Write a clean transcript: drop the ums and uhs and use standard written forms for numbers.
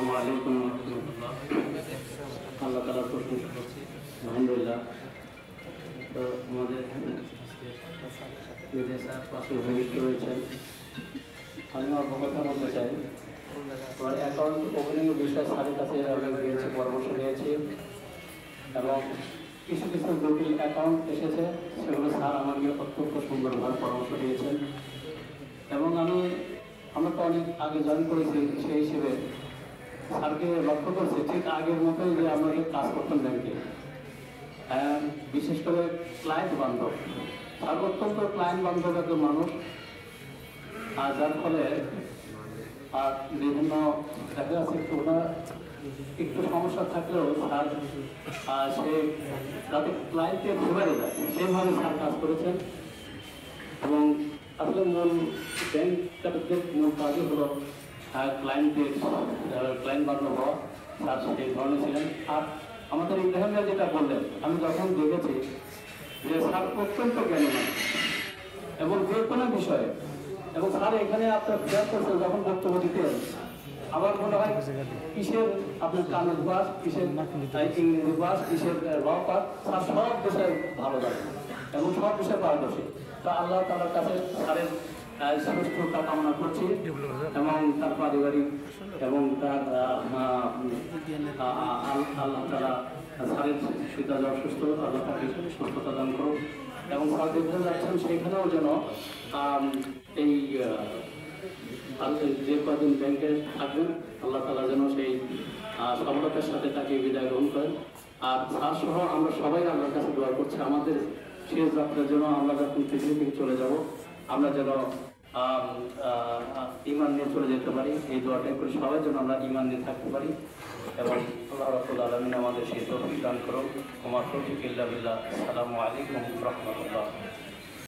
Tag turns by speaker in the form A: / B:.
A: আসসালামু আলাইকুম রহমতুল্লাহ। আল্লাহ তাআলার প্রশংসা করছি, আলহামদুলিল্লাহ। তো আমাদের স্যার পাশে উপবিষ্ট রয়েছেন। আমি অল্প কথা বলতে চাই। আমার অ্যাকাউন্ট ওপেনিংয়ের বিষয়ে স্যারের কাছে গিয়েছি, পরামর্শ নিয়েছি এবং কিছু কিছু জটিল অ্যাকাউন্ট এসেছে, সেগুলো স্যার আমাকে অত্যন্ত সুন্দরভাবে পরামর্শ দিয়েছেন এবং আমরা তো অনেক আগে জয়েন করেছি, সেই হিসেবে স্যারকে লক্ষ্য করছি ঠিক আগের মতোই যে আমরা কাজ করতাম ব্যাংকে, বিশেষ করে ক্লায়েন্ট বান্ধব। স্যার অত্যন্ত ক্লায়েন্ট বান্ধব একজন মানুষ, আর যার ফলে বিভিন্ন দেখা যাচ্ছে একটু সমস্যা থাকলেও স্যার সে যাতে ক্লায়েন্টের ফেভারে যায় সেইভাবে স্যার কাজ করেছেন এবং আসলে মূল ব্যাংকের মূল কাজই হলো ক্লায়েন্ট বান্ধব হওয়া। স্যার সেই ধরনের ছিলেন। আর আমাদের ইব্রাহিমরা যেটা বললেন, আমি যখন দেখেছি যে স্যার অত্যন্ত জ্ঞানী মানুষ এবং যে কোনো বিষয়ে, এবং স্যার এখানে আপনার প্রয়াস করছেন যখন বক্তব্য দিতেন, আমার মনে হয় কিসের আপনার কানের বাস, কিসের ইংরেজি বাস, কিসের ল পাস, স্যার সব বিষয়ে ভালো লাগে এবং সব বিষয়ে পারদর্শী। তা আল্লাহ তাআলার কাছে স্যারের সুস্থতা কামনা করছি এবং তার পারিবারিক এবং তার আল্লাহ তাআলা স্যারের পিতা অসুস্থ, আল্লাহ তাকে সুস্থতা দান করুন এবং স্যার যেখানে যাচ্ছেন সেখানেও যেন এই যে কদিন ব্যাংকে থাকবেন আল্লাহ তাআলা যেন সেই সফলতার সাথে তাকে বিদায় গ্রহণ করেন। আর স্যার সহ আমরা সবাই আল্লাহর কাছে দোয়া করছি আমাদের শেষ যাত্রার জন্য, আমরা যখন পৃথিবী থেকে চলে যাব আমরা যেন ঈমান নিয়ে চলে যেতে পারি, এই দোয়াটাই করে সবাই যেন আমরা ঈমান নিয়ে থাকতে পারি এবং আল্লাহ রাব্বুল আলামিন আমাদের সেই তৌফিক দান করুন। ওয়া মা তাওফীক ইল্লা বিল্লাহ। আসসালামু আলাইকুম ওয়া রাহমাতুল্লাহ।